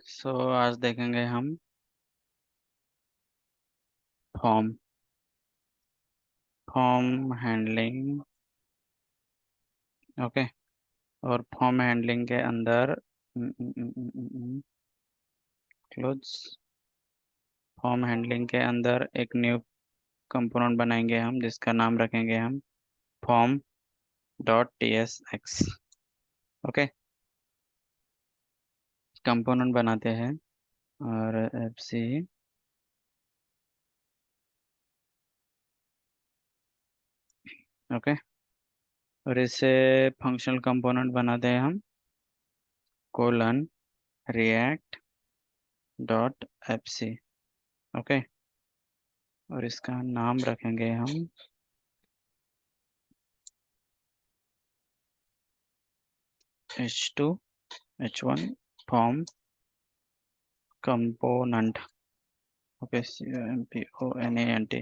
आज देखेंगे हम फॉर्म फॉर्म हैंडलिंग। ओके। और फॉर्म हैंडलिंग के अंदर क्लोज फॉर्म हैंडलिंग के अंदर एक न्यू कंपोनेंट बनाएंगे हम, जिसका नाम रखेंगे हम form dot T S x. Okay. Component बनाते हैं और एफ सी। ओके। और इससे फंक्शनल कंपोनेंट बनाते हैं हम colon react dot F C. Okay. और इसका नाम रखेंगे हम H2H1 form component. Okay, COMPONENT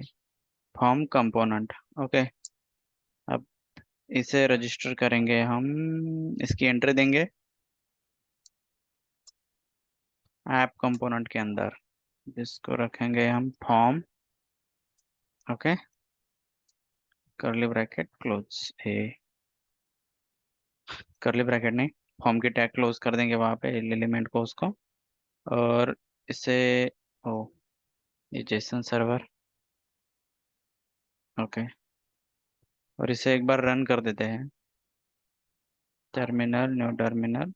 form component. Okay. अब इसे रजिस्टर करेंगे हम, इसकी एंट्री देंगे ऐप कंपोनेंट के अंदर, जिसको रखेंगे हम form. Okay. Curly bracket close ए, करली ब्रैकेट नहीं, फॉर्म की टैग क्लोज कर देंगे वहां पे एलिमेंट को उसको। और इसे ओ ये जेसन सर्वर। ओके। और इसे एक बार रन कर देते हैं, terminal new terminal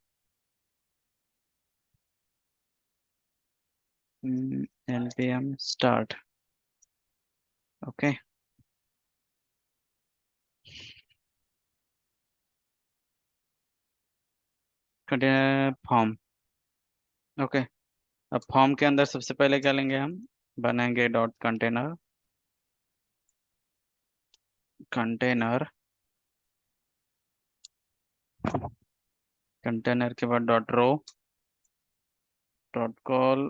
npm start. Okay. Container form. Okay. अब फॉर्म के अंदर सबसे पहले क्या लेंगे हम, बनाएंगे डॉट कंटेनर। कंटेनर कंटेनर के बाद dot row dot col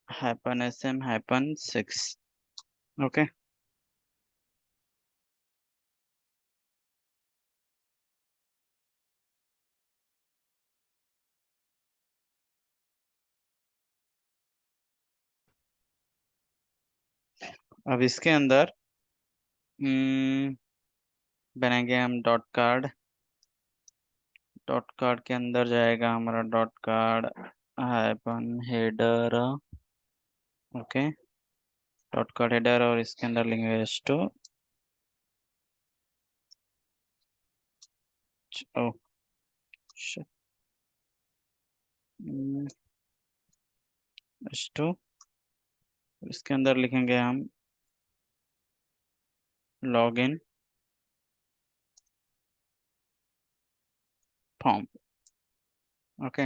hyphen sm hyphen 6। Okay. अब इसके अंदर बनाएंगे हम डॉट कार्ड। डॉट कार्ड के अंदर जाएगा हमारा dot card happen header. Okay. Dot card header और इसके अंदर लेंगे S2। ओ S2। इसके अंदर लिखेंगे हम लॉगिन फॉर्म। ओके।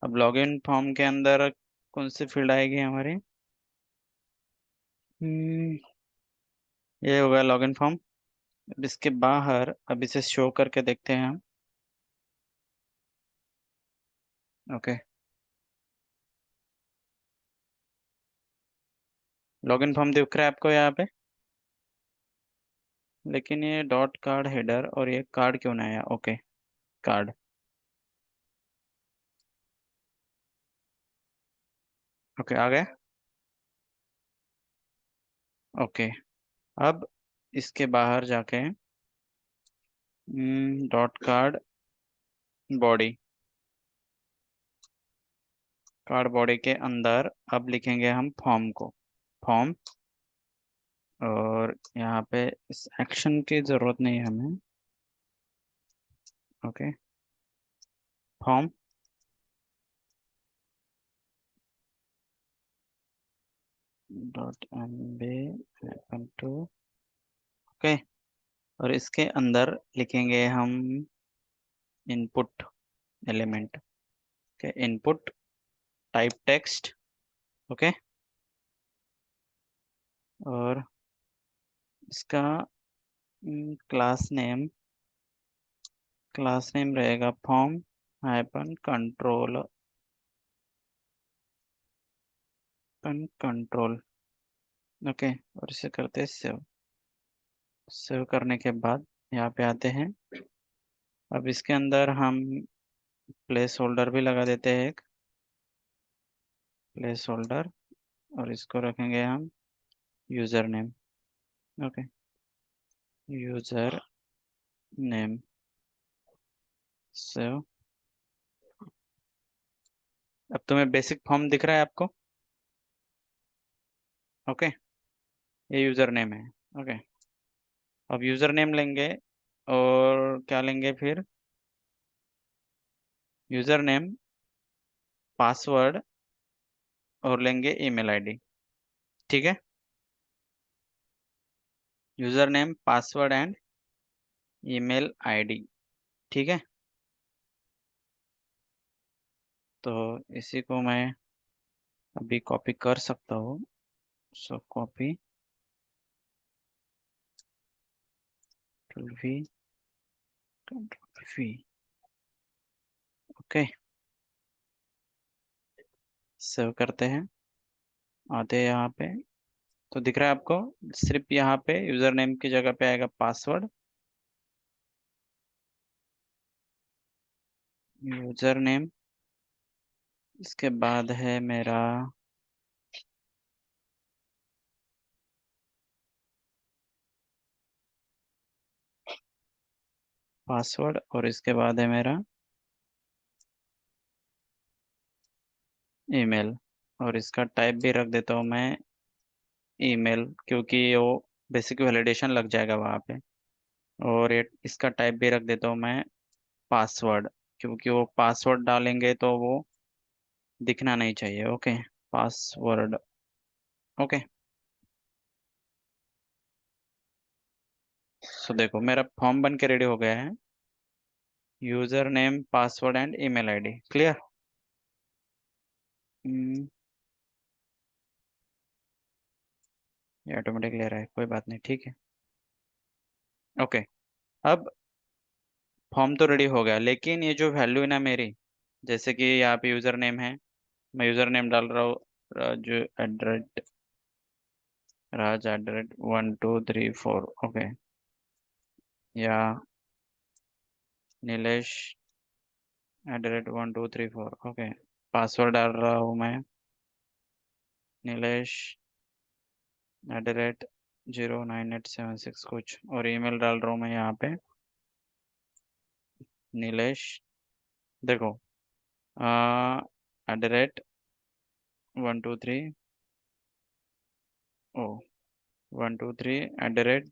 अब लॉगिन फॉर्म के अंदर कौन सी फील्ड आएगी हमारी, हम्म, ये होगा लॉगिन फॉर्म। अब इसके बाहर अब इसे शो करके देखते हैं हम। ओके। लॉगिन फॉर्म दिख रहा है आपको यहाँ पे, लेकिन ये डॉट कार्ड हेडर और ये कार्ड क्यों नहीं आया। ओके। कार्ड। ओके, आ गया। ओके। अब इसके बाहर जाके dot card body, card body के अंदर अब लिखेंगे हम फॉर्म को, फॉर्म। और यहाँ पे इस एक्शन की जरूरत नहीं है हमें। Okay. Form dot M B two. Okay. और इसके अंदर लिखेंगे हम इनपुट एलिमेंट के, इनपुट टाइप टेक्स्ट। ओके। और इसका क्लास नेम रहेगा form hyphen control control. Okay. और इसे करते हैं सेव। सेव करने के बाद यहाँ पे आते हैं। अब इसके अंदर हम प्लेस होल्डर भी लगा देते हैं एक। प्लेस होल्डर, और इसको रखेंगे हम user name. Okay, user name save. अब तुम्हें बेसिक फॉर्म दिख रहा है आपको? ओके, ये यूजर नेम है। ओके, अब यूजर नेम लेंगे, और क्या लेंगे फिर? यूजर नेम, पासवर्ड, और लेंगे ईमेल आईडी। ठीक है, user name, password and email ID. ठीक है, तो इसी को मैं अभी कॉपी कर सकता हूँ। So copy V, V. Okay, save करते हैं, आते हैं यहाँ पे। तो दिख रहा है आपको? सिर्फ यहाँ पे यूजर नेम की जगह पे आएगा पासवर्ड, यूजर नेम, इसके बाद है मेरा पासवर्ड, और इसके बाद है मेरा ईमेल। और इसका टाइप भी रख देता हूँ मैं ईमेल, क्योंकि वो बेसिक वैलिडेशन लग जाएगा वहाँ पे। और ये इसका टाइप भी रख देता हूँ मैं पासवर्ड, क्योंकि वो पासवर्ड डालेंगे तो वो दिखना नहीं चाहिए। Okay, password. ओके, सो देखो मेरा फॉर्म बन के रेडी हो गया है। User name, password and email ID clear. ये ऑटोमेटिक ले रहा है, कोई बात नहीं, ठीक है। ओके, अब फॉर्म तो रेडी हो गया, लेकिन ये जो वैल्यू है ना मेरी, जैसे कि यहाँ पे यूजर नेम है, मैं यूजर नेम डाल रहा हूँ राजू एट राज एट 1234। ओके, या नीलेश @1234। ओके, पासवर्ड डाल रहा हूँ मैं नीलेश @0987 कुछ, और ईमेल डाल रहा हूँ मैं यहाँ पे नीलेश, देखो, @123, ओ 123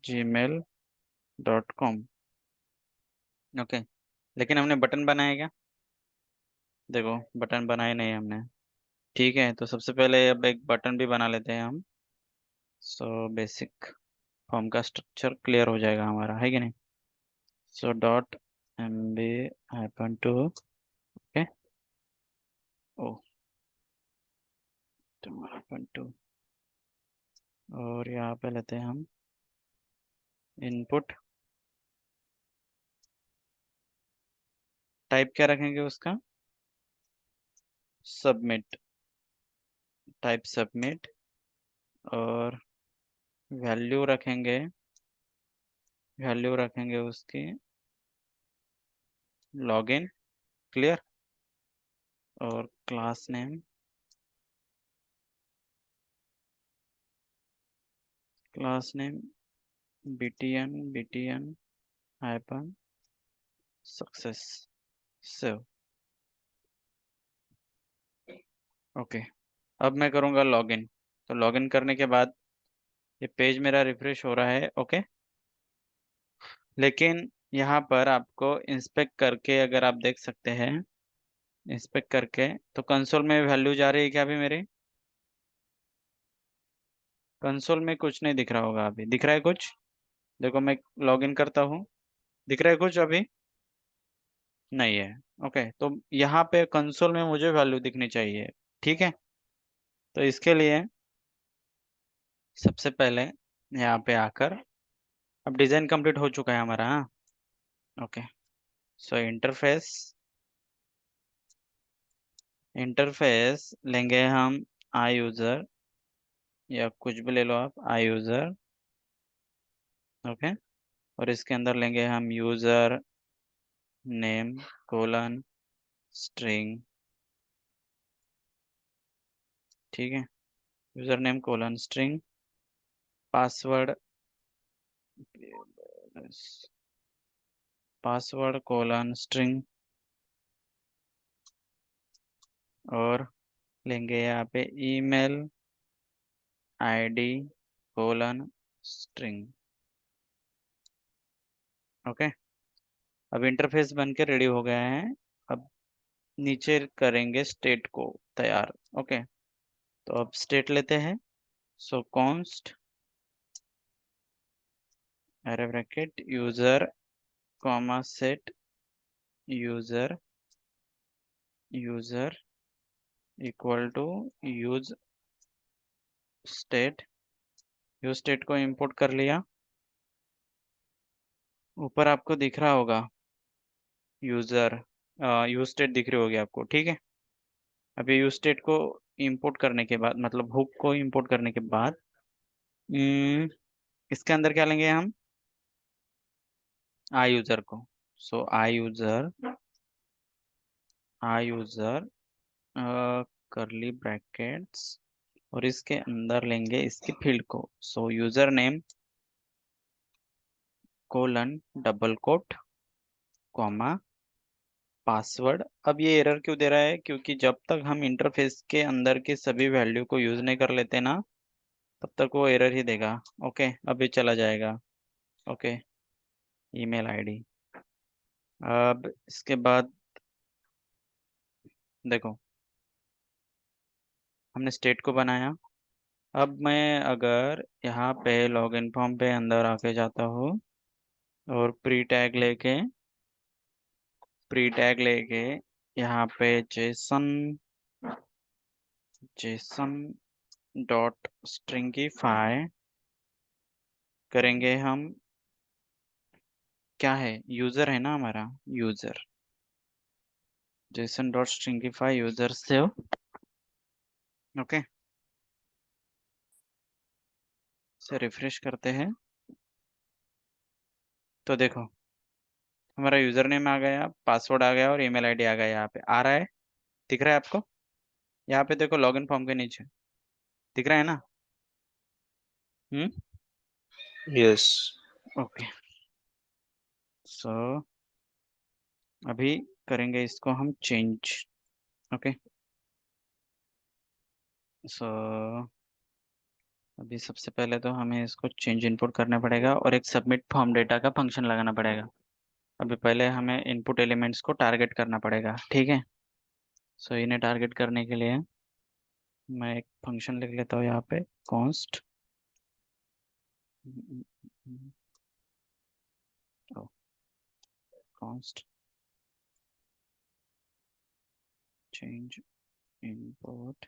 @gmail.com। ओके, लेकिन हमने बटन बनाया क्या? देखो, बटन बनाए नहीं हमने। ठीक है, तो सबसे पहले अब एक बटन भी बना लेते हैं हम। सो बेसिक फॉर्म का स्ट्रक्चर क्लियर हो जाएगा हमारा, है कि नहीं? So dot MB-2। ओके, ओ 2 और यहाँ पे लेते हैं हम इनपुट। टाइप क्या रखेंगे उसका? Submit, type submit. और वैल्यू रखेंगे, वैल्यू रखेंगे उसकी लॉगिन, क्लियर। और class name, class name BTN hyphen success save. Okay, अब मैं करूँगा लॉगिन। तो लॉगिन करने के बाद ये पेज मेरा रिफ्रेश हो रहा है। ओके, लेकिन यहाँ पर आपको इंस्पेक्ट करके अगर आप देख सकते हैं, इंस्पेक्ट करके, तो कंसोल में वैल्यू जा रही है क्या अभी मेरी? कंसोल में कुछ नहीं दिख रहा होगा, अभी दिख रहा है कुछ? देखो मैं लॉगिन करता हूँ, दिख रहा है कुछ अभी? नहीं है। ओके, तो यहाँ पे कंसोल में मुझे वैल्यू दिखनी चाहिए। ठीक है, तो इसके लिए सबसे पहले यहाँ पे आकर, अब डिजाइन कंप्लीट हो चुका है हमारा। हाँ, ओके, सो इंटरफेस, इंटरफेस लेंगे हम आई यूजर, या कुछ भी ले लो आप, आई यूजर। ओके, और इसके अंदर लेंगे हम यूजर नेम कोलन स्ट्रिंग ठीक है, user name colon string, password, password colon string, और लेंगे यहाँ पे email ID colon string. Okay, अब इंटरफेस बन के रेडी हो गया है। अब नीचे करेंगे स्टेट को तैयार। ओके, तो अब स्टेट लेते हैं। So const array bracket user comma set user user equal to use state. Use state को इंपोर्ट कर लिया। ऊपर आपको दिख रहा होगा यूजर, यूज स्टेट दिख रही होगी आपको, ठीक है। अभी यूज स्टेट को इंपोर्ट करने के बाद, मतलब हुक को इंपोर्ट करने के बाद, हम्म, इसके अंदर क्या लेंगे हम, आई यूजर को। सो आई यूजर करली ब्रैकेट्स, और इसके अंदर लेंगे इसकी फील्ड को। सो user name colon double coat comma password. अब ये एरर क्यों दे रहा है, क्योंकि जब तक हम इंटरफेस के अंदर के सभी वैल्यू को यूज नहीं कर लेते ना, तब तक वो एरर ही देगा। ओके, अभी चला जाएगा। Okay, email ID. अब इसके बाद देखो, हमने स्टेट को बनाया। अब मैं अगर यहाँ पे लॉगिन फॉर्म पे अंदर आके जाता हूँ और प्री टैग लेके यहाँ पे जेसन जेसन डॉट स्ट्रिंगिफाई करेंगे हम। क्या है, यूजर है ना हमारा, user, Jason dot stringify user से। ओके, से रिफ्रेश करते हैं तो देखो, हमारा यूजर नेम आ गया, पासवर्ड आ गया और ईमेल आईडी आ गया। यहाँ पे आ रहा है, दिख रहा है आपको? यहाँ पे देखो लॉगिन फॉर्म के नीचे दिख रहा है ना। हम्म। यस। ओके, सो अभी करेंगे इसको हम चेंज। ओके, सो अभी सबसे पहले तो हमें इसको चेंज इनपुट करना पड़ेगा और एक सबमिट फॉर्म डेटा का फंक्शन लगाना पड़ेगा। अभी पहले हमें इनपुट एलिमेंट्स को टारगेट करना पड़ेगा, ठीक है। सो इन्हें टारगेट करने के लिए मैं एक फंक्शन लिख लेता हूँ यहाँ पे, const const change input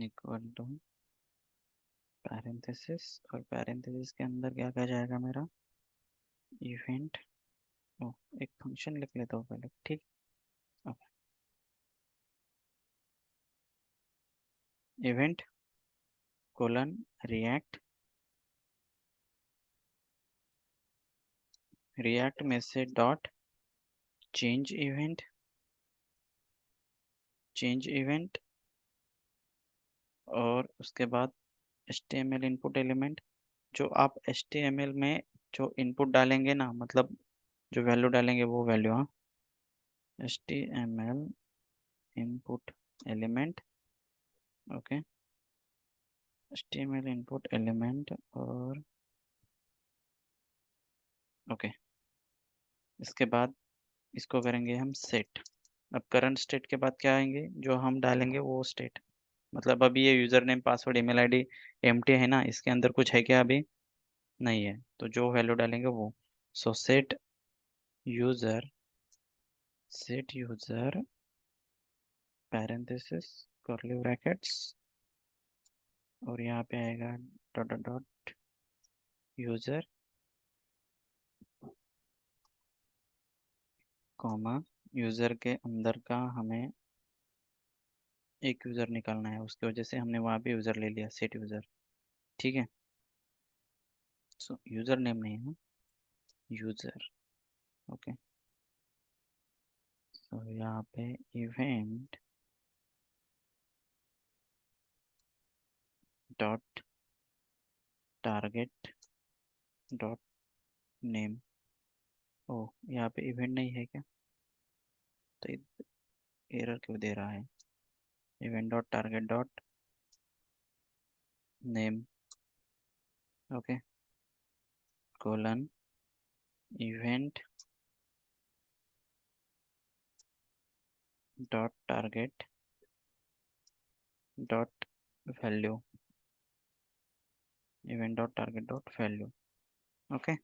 equal to parenthesis, और पैरेंथेसिस के अंदर क्या क्या जाएगा मेरा, इवेंट। ओ, एक फंक्शन लिख लेता हूँ पहले, ठीक। इवेंट कोलन रिएक्ट, रिएक्ट में से dot change event, change event, और उसके बाद HTML इनपुट एलिमेंट। जो आप HTML में जो इनपुट डालेंगे ना, मतलब जो वैल्यू डालेंगे वो वैल्यू, हाँ, HTML input element. Okay, HTML input element, और ओके, इसके बाद इसको करेंगे हम सेट। अब करंट स्टेट के बाद क्या आएंगे, जो हम डालेंगे वो स्टेट। मतलब अभी ये user name password email ID empty है ना, इसके अंदर कुछ है क्या अभी? नहीं है, तो जो वैल्यू डालेंगे वो। सो user set user parenthesis curly brackets, और यहाँ पे आएगा dot dot dot user comma, user के अंदर का हमें एक यूजर निकालना है, उसकी वजह से हमने वहाँ पे यूजर ले लिया, सेट यूजर, ठीक है। सो यूजर नेम नहीं है, यूजर। ओके, तो यहाँ पे event dot target dot name. ओ, यहाँ पे इवेंट नहीं है क्या? तो एरर क्यों दे रहा है? Event dot target dot name, okay, colon event dot target dot value, event dot target dot value. Okay,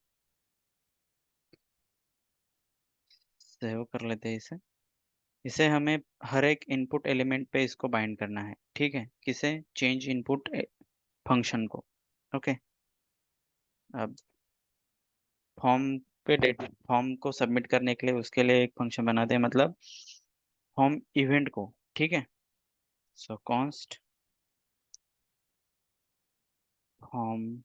save कर लेते हैं इसे। इसे हमें हर एक इनपुट एलिमेंट पे इसको बाइंड करना है, ठीक है? किसे? चेंज इनपुट फंक्शन को। ओके, अब फॉर्म पे डेटा, फॉर्म को सबमिट करने के लिए उसके लिए एक फंक्शन बनाते हैं, मतलब फॉर्म इवेंट को, ठीक है? सो const form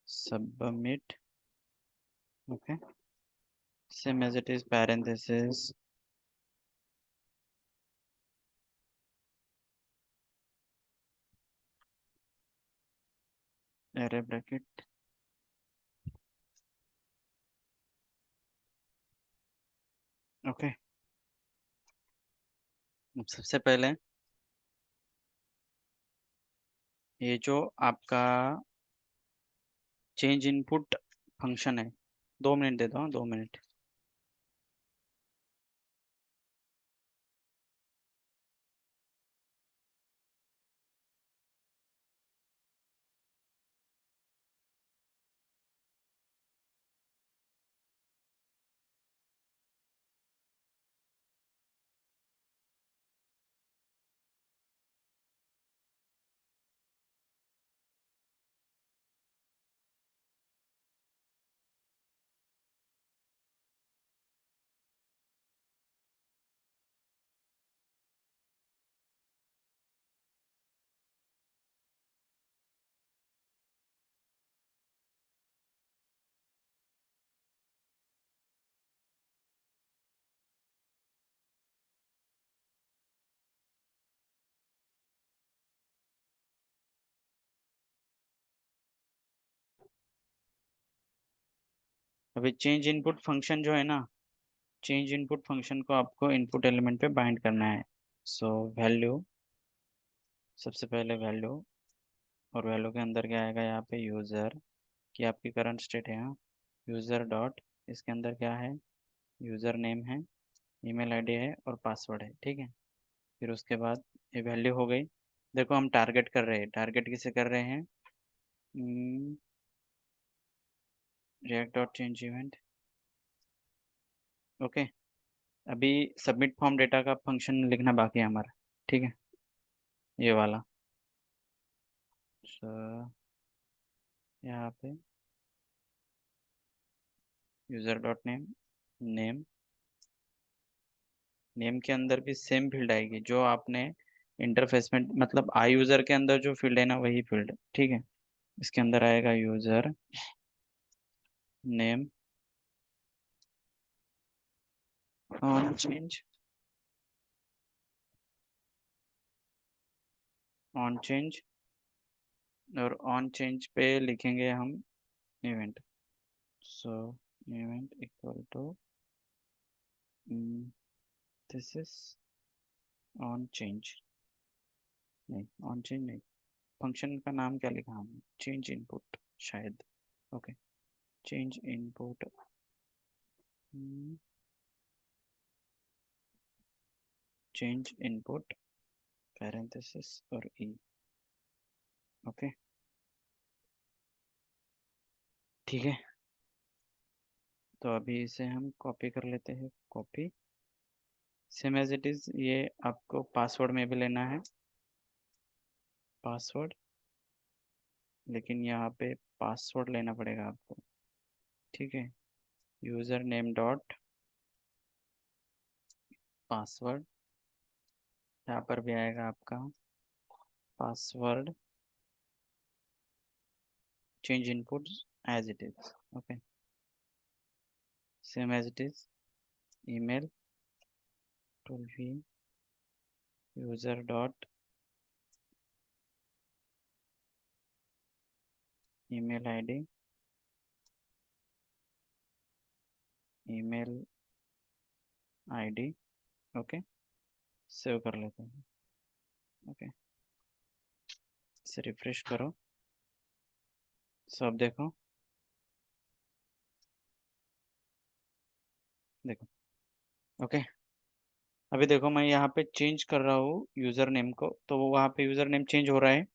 submit, okay, same as it is parenthesis array bracket, okay. सबसे पहले ये जो आपका चेंज इनपुट फंक्शन है, 2 मिनट दे दो, हाँ, 2 मिनट। अभी चेंज इनपुट फंक्शन जो है ना, चेंज इनपुट फंक्शन को आपको इनपुट एलिमेंट पे बाइंड करना है। सो वैल्यू, सबसे पहले वैल्यू, और वैल्यू के अंदर क्या आएगा? यहाँ पे यूज़र की आपकी करंट स्टेट है, हाँ, यूज़र डॉट, इसके अंदर क्या है? यूज़र नेम है, ईमेल आईडी है और पासवर्ड है, ठीक है? फिर उसके बाद ये वैल्यू हो गई। देखो हम टारगेट कर रहे हैं, टारगेट किसे कर रहे हैं? React dot change event, okay. अभी सबमिट फॉर्म डेटा का फंक्शन लिखना बाकी है हमारा, ठीक है? ये वाला। सो यहाँ पे user dot name, name, name के अंदर भी सेम फील्ड आएगी जो आपने इंटरफेस में, मतलब आई यूज़र के अंदर जो फील्ड है ना, वही फील्ड, ठीक है? इसके अंदर आएगा user name on change, on change, और ऑन चेंज पे लिखेंगे हम event. So event equal to this is on change, नहीं, ऑन चेंज नहीं, फंक्शन का नाम क्या लिखा हमने? चेंज इनपुट शायद, okay. Change input, change input parenthesis और ई, ओके, ठीक है? तो अभी इसे हम कॉपी कर लेते हैं, copy, same as it is. ये आपको पासवर्ड में भी लेना है, पासवर्ड, लेकिन यहाँ पे पासवर्ड लेना पड़ेगा आपको, ठीक है? यूजर नेम डॉट पासवर्ड, यहाँ पर भी आएगा आपका password, change input as it is, okay, same as it is. Email 12 user dot email ID, email ID. Okay, save कर लेते हैं। ओके, इसे रिफ्रेश करो, सब देखो, देखो। ओके, अभी देखो मैं यहाँ पे चेंज कर रहा हूँ यूज़र नेम को, तो वो वहाँ पे यूज़र नेम चेंज हो रहा है,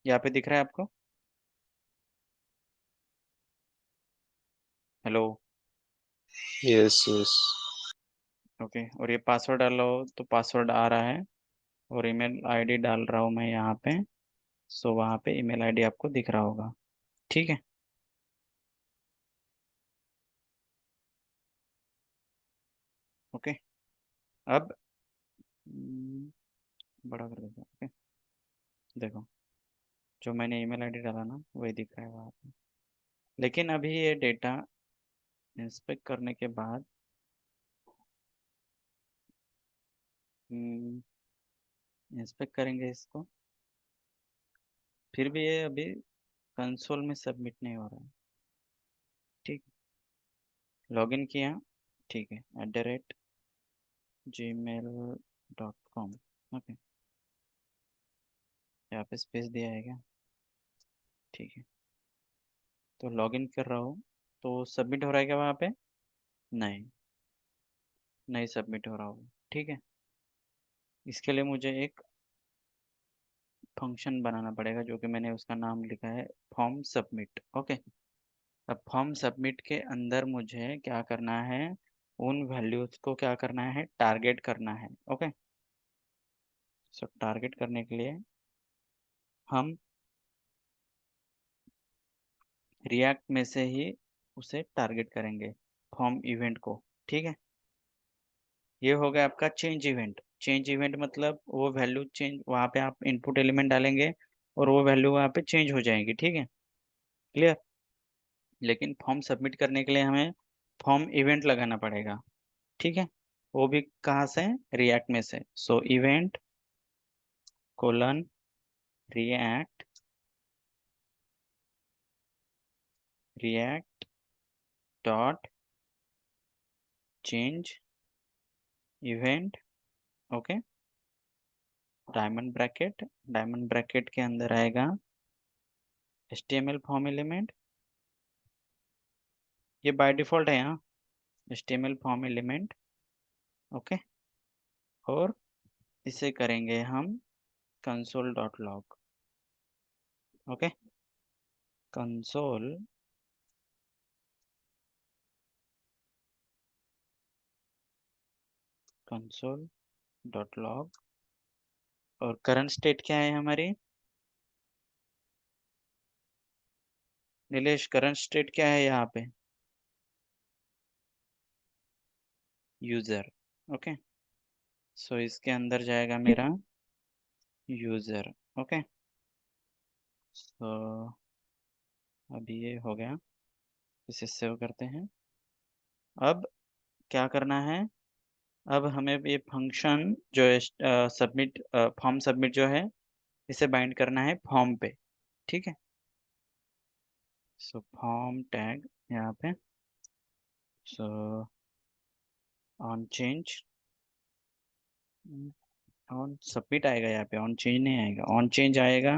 यहाँ पे दिख रहा है आपको? हेलो। Yes, yes. ओके, और ये पासवर्ड डालो तो पासवर्ड आ रहा है, और ईमेल आईडी डाल रहा हूँ मैं यहाँ पे, सो वहाँ पे ईमेल आईडी आपको दिख रहा होगा। ठीक है। ओके, अब बड़ा कर देता हूँ। ओके, देखो, जो मैंने ईमेल आईडी डाला ना वही दिख रहा है वहाँ पे, लेकिन अभी ये डेटा इंस्पेक्ट करने के बाद इंस्पेक्ट करेंगे इसको, फिर भी ये अभी कंसोल में सबमिट नहीं हो रहा है। ठीक, लॉगिन किया, ठीक है, @gmail.com। ओके, यहाँ पे स्पेस दिया है क्या? ठीक है, तो लॉगिन कर रहा हूँ, तो सबमिट हो रहा है क्या वहाँ पे? नहीं, नहीं सबमिट हो रहा होगा। ठीक है, इसके लिए मुझे एक फंक्शन बनाना पड़ेगा, जो कि मैंने उसका नाम लिखा है फॉर्म सबमिट। ओके, अब फॉर्म सबमिट के अंदर मुझे क्या करना है, उन वैल्यूज को क्या करना है, टारगेट करना है। ओके, सो टारगेट करने के लिए हम रिएक्ट में से ही उसे टारगेट करेंगे, फॉर्म इवेंट को। ठीक है, ये हो गया आपका चेंज इवेंट। चेंज इवेंट मतलब वो वैल्यू चेंज, वहाँ पे आप इनपुट एलिमेंट डालेंगे और वो वैल्यू वहाँ पे चेंज हो जाएगी। ठीक है, क्लियर? लेकिन फॉर्म सबमिट करने के लिए हमें फॉर्म इवेंट लगाना पड़ेगा। ठीक है, वो भी कहाँ से? रिएक्ट में से। सो event colon react, react dot change event. Okay, diamond bracket, diamond bracket के अंदर आएगा HTML फॉर्म एलिमेंट, ये बाय डिफॉल्ट है यहाँ, HTML फॉर्म एलिमेंट। ओके, और इसे करेंगे हम console dot log. Okay, console console dot log, और करंट स्टेट क्या है हमारी? नीलेश, करंट स्टेट क्या है यहाँ पे? यूजर। ओके, सो इसके अंदर जाएगा मेरा यूजर। ओके, सो अभी ये हो गया, इसे सेव करते हैं। अब क्या करना है, अब हमें ये फंक्शन जो है सबमिट, फॉर्म सबमिट जो है, इसे बाइंड करना है फॉर्म पे। ठीक है, सो फॉर्म टैग यहाँ पे, so on change, on submit आएगा यहाँ पे, ऑन चेंज नहीं आएगा, ऑन चेंज आएगा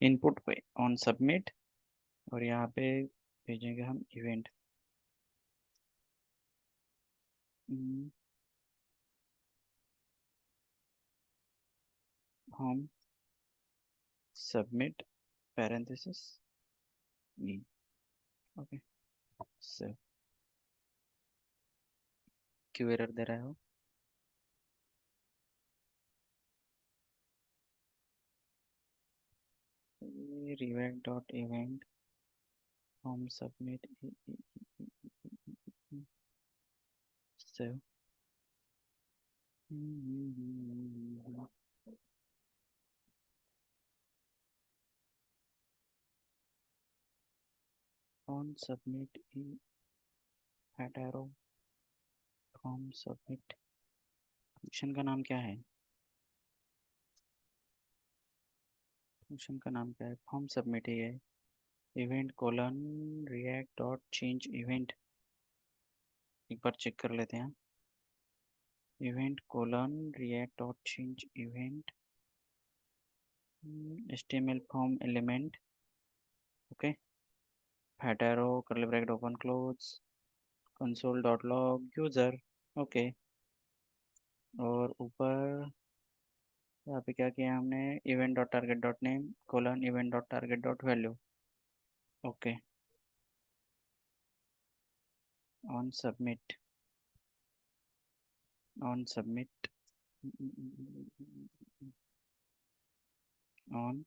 इनपुट पे, ऑन सबमिट, और यहाँ पे भेजेंगे हम event form submit parenthesis E. Okay, so क्यों एरर दे रहा हो? रिवेक dot event form submit save. On submit E at arrow form submit, function का नाम क्या है? फंक्शन का नाम क्या है? फॉर्म सबमिट ही है। Event colon react dot change event, एक बार चेक कर लेते हैं। Event colon react dot change event, HTML form element, okay, header curly bracket open close, console dot log user, okay. और ऊपर यहाँ पे क्या किया हमने? Event dot target dot name colon event dot target dot value, okay. On submit, on submit, on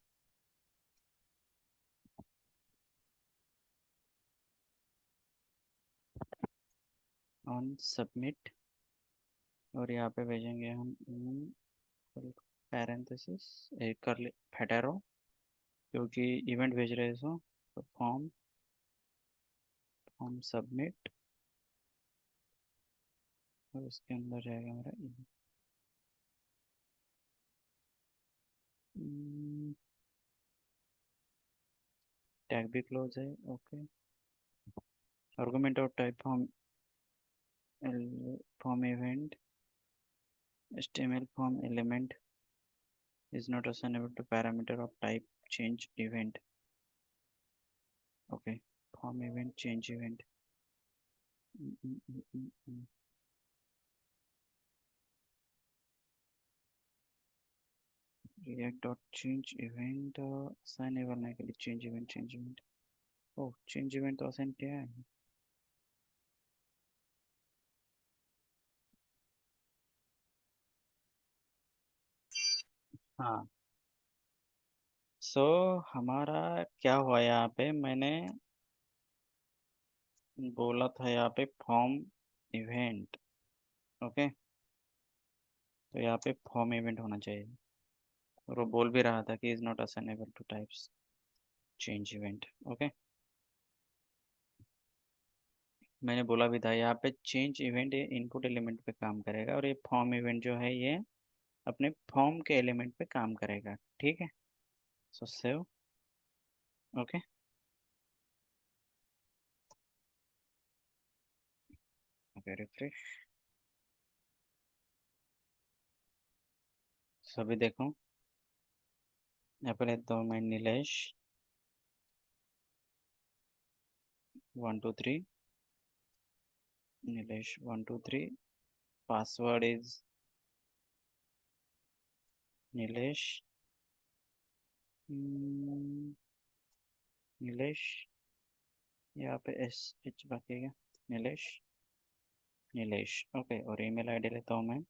on submit. और यहाँ पे भेजेंगे हम पैरेंथेसिस एक कर ले हेडरो, क्योंकि इवेंट भेज रहे हैं तो फॉर्म फॉर्म सबमिट, और उसके अंदर जाएगा मेरा टैग भी क्लोज है, ओके। आर्गुमेंट और type form form event HTML form element is not assignable to parameter of type change event, okay। form event change event, react dot change event assign करने के लिए change event oh change event तो assign किया है। हाँ, सो हमारा क्या हुआ यहाँ पे? मैंने बोला था यहाँ पे फॉर्म इवेंट, ओके। तो यहाँ पे फॉर्म इवेंट होना चाहिए, और वो बोल भी रहा था कि is not assignable two types change event, okay. मैंने बोला भी था यहाँ पे चेंज इवेंट ये इनपुट एलिमेंट पे काम करेगा, और ये फॉर्म इवेंट जो है ये अपने फॉर्म के एलिमेंट पे काम करेगा, ठीक है। सो सेव, ओके, ओके रिफ्रेश। सभी देखो, यहाँ पे लेता हूँ मैं नीलेश 1 2 3, नीलेश 1 2 3, पासवर्ड इज नीलेश, नीलेश, यहाँ पे SH बाकी है क्या? नीलेश, नीलेश, ओके। और ईमेल आईडी लेता हूँ मैं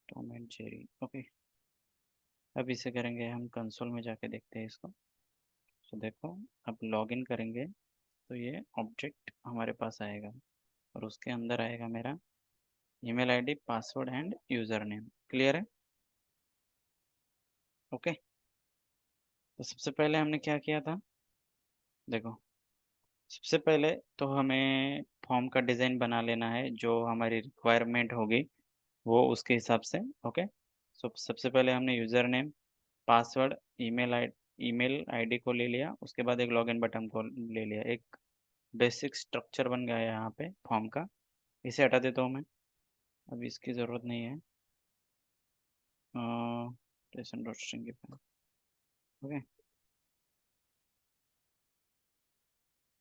टॉम एंड जेरी, ओके। अब इसे करेंगे हम कंसोल में जाके देखते हैं इसको। तो देखो, अब लॉगिन करेंगे तो ये ऑब्जेक्ट हमारे पास आएगा, और उसके अंदर आएगा मेरा email ID password end user name, clear है? ओके। तो सबसे पहले हमने क्या किया था? देखो, सबसे पहले तो हमें फॉर्म का डिज़ाइन बना लेना है जो हमारी रिक्वायरमेंट होगी वो उसके हिसाब से, ओके। सो सबसे पहले हमने user name password email ID को ले लिया, उसके बाद एक लॉगिन बटन को ले लिया, एक बेसिक स्ट्रक्चर बन गया है यहाँ पे फॉर्म का। इसे हटा देता हूँ मैं, अभी इसकी ज़रूरत नहीं है। ट्रेसन डॉट स्ट्रिंग की फाइल, ओके,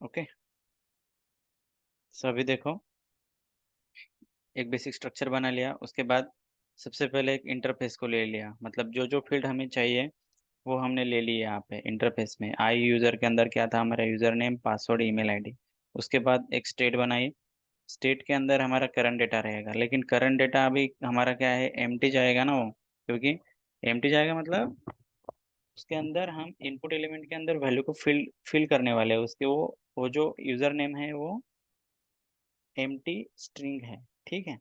ओके। सभी देखो, एक बेसिक स्ट्रक्चर बना लिया, उसके बाद सबसे पहले एक इंटरफेस को ले लिया, मतलब जो जो फील्ड हमें चाहिए वो हमने ले ली यहाँ पे इंटरफेस में। आई यूज़र के अंदर क्या था? हमारा user name password email ID. उसके बाद एक स्टेट बनाई, स्टेट के अंदर हमारा करंट डेटा रहेगा, लेकिन करंट डेटा अभी हमारा क्या है? एम्प्टी जाएगा ना वो, क्योंकि एम्प्टी जाएगा मतलब उसके अंदर हम इनपुट एलिमेंट के अंदर वैल्यू को फिल करने वाले हैं, उसके वो जो यूज़र नेम है वो एम्प्टी स्ट्रिंग है, ठीक है।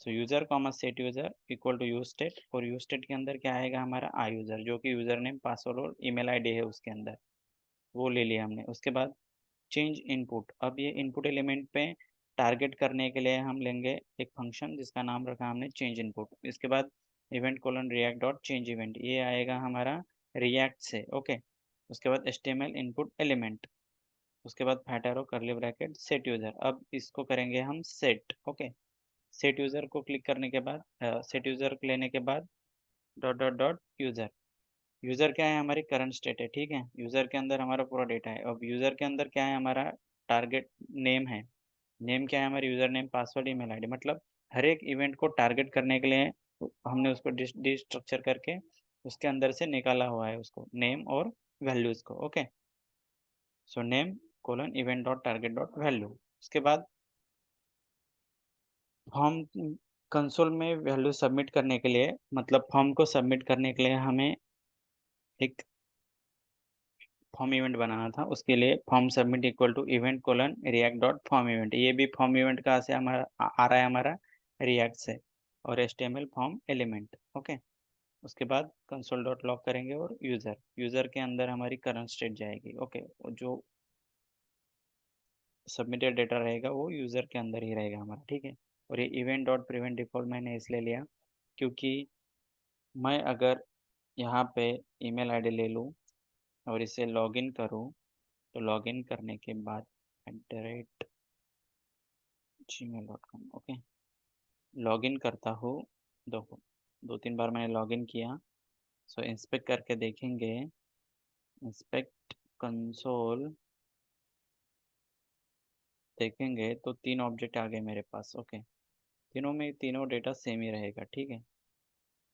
So user comma set user equal to use state, और यूज स्टेट के अंदर क्या आएगा? हमारा आई यूज़र, जो कि यूज़र नेम पासवर्ड और ईमेल आईडी है उसके अंदर, वो ले लिया हमने। उसके बाद चेंज इनपुट, अब ये इनपुट एलिमेंट पे टारगेट करने के लिए हम लेंगे एक फंक्शन जिसका नाम रखा हमने चेंज इनपुट। इसके बाद event colon react dot change event, ये आएगा हमारा रिएक्ट से। ओके, उसके बाद HTML इनपुट एलिमेंट, उसके बाद fat arrow curly bracket set user. अब इसको करेंगे हम सेट। ओके, सेट यूज़र को क्लिक करने के बाद, सेट यूज़र लेने के बाद dot dot dot user. User क्या है, हमारी करंट स्टेट है, ठीक है। यूज़र के अंदर हमारा पूरा डेटा है। अब यूज़र के अंदर क्या है, हमारा टारगेट नेम है। नेम क्या है, हमारी user name password email ID, मतलब हर एक इवेंट को टारगेट करने के लिए हमने उसको डिस्ट्रक्चर करके उसके अंदर से निकाला हुआ है उसको, नेम और वैल्यूज़ को। Okay, so name colon event dot target dot value. उसके बाद फॉर्म कंसोल में वैल्यू सबमिट करने के लिए, मतलब फॉर्म को सबमिट करने के लिए हमें एक फॉर्म इवेंट बनाना था। उसके लिए form submit equal to event colon react dot form event. ये भी फॉर्म इवेंट कहाँ से हमारा आ रहा है, हमारा रिएक्ट से, और HTML फॉर्म एलिमेंट। ओके, उसके बाद कंसोल डॉट लॉग करेंगे और यूज़र, यूज़र के अंदर हमारी करंट स्टेट जाएगी। ओके, जो सबमिटेड डेटा रहेगा वो यूज़र के अंदर ही रहेगा हमारा, ठीक है। और ये इवेंट डॉट प्रिवेंट डिफ़ॉल्ट मैंने इसलिए लिया क्योंकि मैं अगर यहाँ पे ईमेल आईडी ले लूँ और इसे लॉगिन करूँ, तो लॉगिन करने के बाद @gmail.com, ओके, लॉगिन करता हूँ। देखो, 2-3 बार मैंने लॉगिन किया। सो इंस्पेक्ट करके देखेंगे, इंस्पेक्ट कंसोल देखेंगे तो 3 ऑब्जेक्ट आ गए मेरे पास। ओके, तीनों में तीनों डेटा सेम ही रहेगा, ठीक है।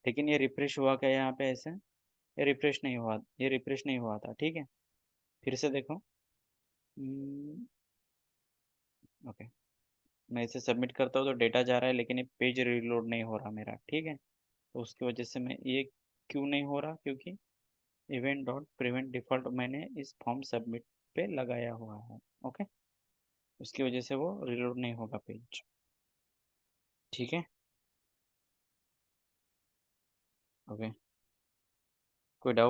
लेकिन ये रिफ्रेश हुआ क्या यहाँ पे ऐसे, ये रिफ्रेश नहीं हुआ, ये रिफ्रेश नहीं हुआ था, ठीक है। फिर से देखो, ओके, मैं इसे सबमिट करता हूँ तो डेटा जा रहा है, लेकिन ये पेज रीलोड नहीं हो रहा मेरा, ठीक है। तो उसकी वजह से मैं ये क्यों नहीं हो रहा, क्योंकि इवेंट डॉट प्रिवेंट डिफ़ॉल्ट मैंने इस फॉर्म सबमिट पे लगाया हुआ है। ओके, उसकी वजह से वो रीलोड नहीं होगा पेज, ठीक है। ओके, कोई डाउट?